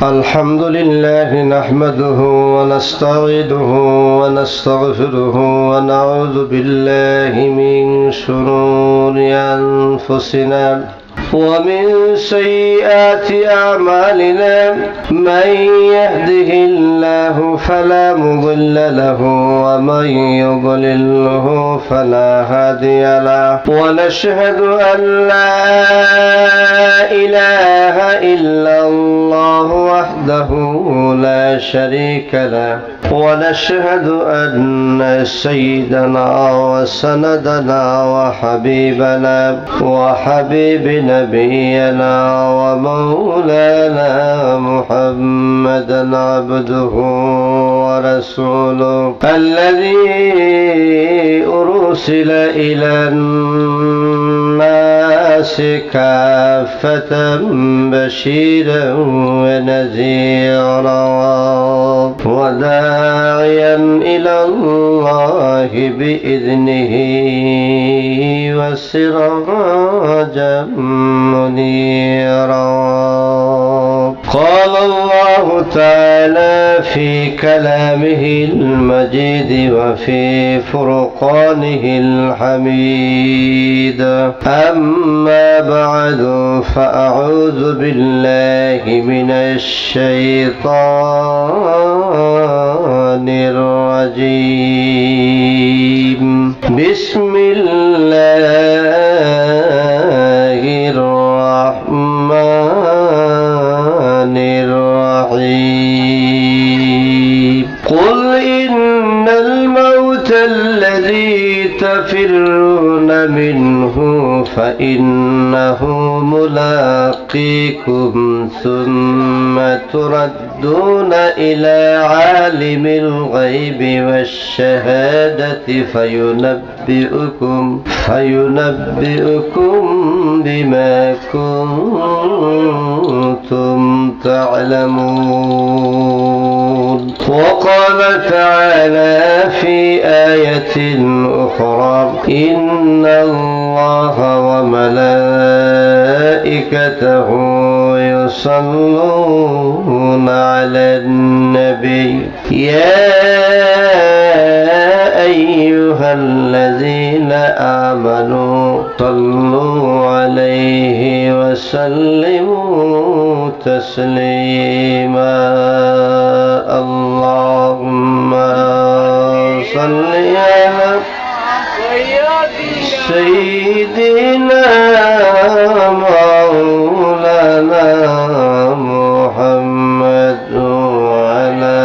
الحمد لله نحمده ونستعينه ونستغفره ونعوذ بالله من شرور أنفسنا ومن سيئات أعمالنا من يهده الله فلا مضل له ومن يضلله فلا هادي له ونشهد أن لا إله إلا الله وحده لا شريك له ونشهد أن سيدنا وسندنا وحبيبنا وحبيب نبينا ومولانا محمدا عبده ورسوله الذي أرسل إلى الناس كافة بشيرا ونذيرا وداعيا إلى الله بإذنه وسراجا منيرا قال الله تعالى في كلامه المجيد وفي فرقانه الحميد أما بعد فأعوذ بالله من الشيطان الرجيم بسم الله الرحمن الرحيم قل إن الموت الذي تفرون منه فإنه ملاقيكم ثم تردون إلى عالم الغيب والشهادة فينبئكم بما كنتم تعلمون وقال تعالى في آية أخرى إن الله وملائكته يصلون على النبي يا أيها الذين آمنوا صلوا عليه وسلموا تسليما اللهم صل على سيدنا مولانا محمد وعلى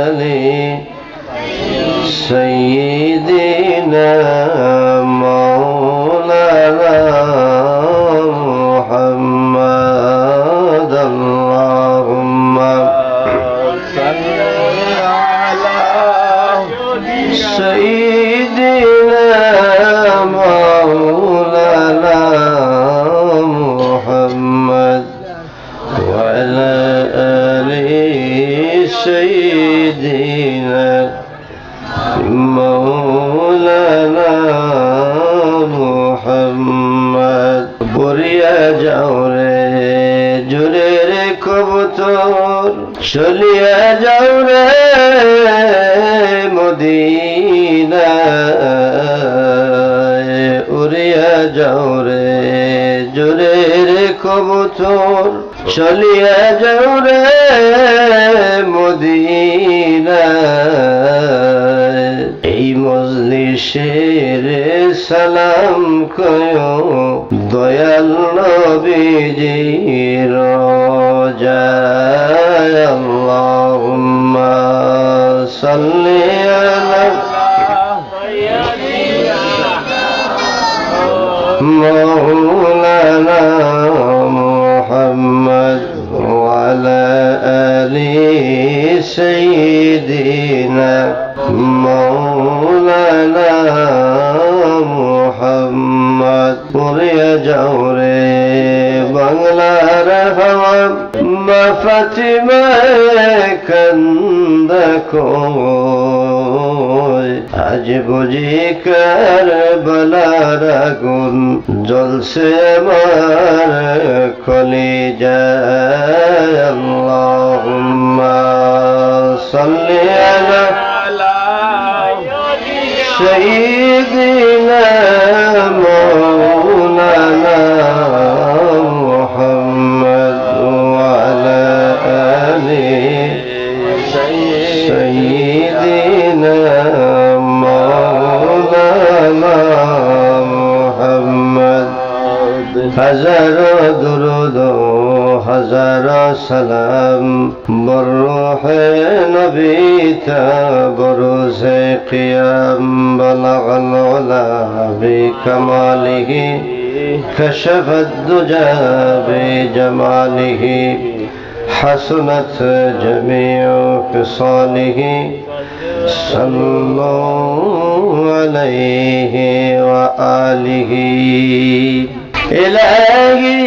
آله سيدنا مولانا محمد اللهم صل على سيدنا مولانا محمد وعلى آله سيدنا مولانا محمد বরিয়া যাও রে জুড়ে রে কবুতর চলিয়া যাও রে মদিনায় উড়িয়া যাও রে জুড়ে রে কবুতর চলিয়া যাও রে মদিনায় এই মজলিসের সালাম কয়ো দয়াল নবীজির রওজায় আল্লাহুম্মা সাল্লি আলা مولانا محمد وعلى آل سيدنا مولانا محمد وريا جوري بغلار هوا ما فاطمة كندكوي আজ বুঝি কারবালার আগুন জ্বলছে আমার কলিজায় আল্লাহুম্মা সাল্লি আলা সাইয়্যিদিনা মাওলানা মুহাম্মদ ওয়া আলা আলি সাইয়্যিদিনা হাজারো দুরুদ হাজারো সালাম বরুহে নবী তা বরুজে কিয়াম বালাগাল উলা বিকামালিহি কাশাফাদ দুজা বিজামালিহি হাসনাত জামিউ ফিসালিহি সাল্লাল্লাহু আলাইহি ওয়া আলিহি इलाही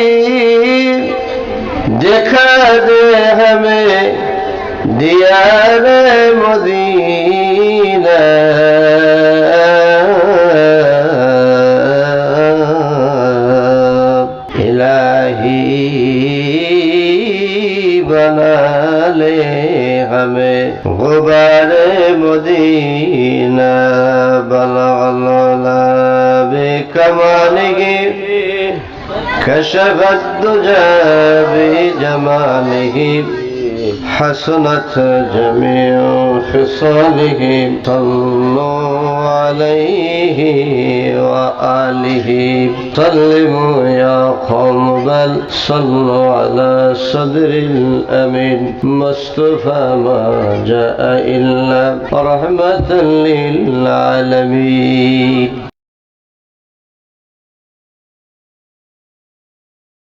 दिखा दे हमें दियार मदीना इलाही बना ले हमें गुबार मदीना बलगना बिकमालिही كشف الدجى بجماله حسنت جميع خصاله صلوا عليه وآله سلموا يا قوم بل صلوا على صدر الأمين مصطفى ما جاء إلا رحمة للعالمين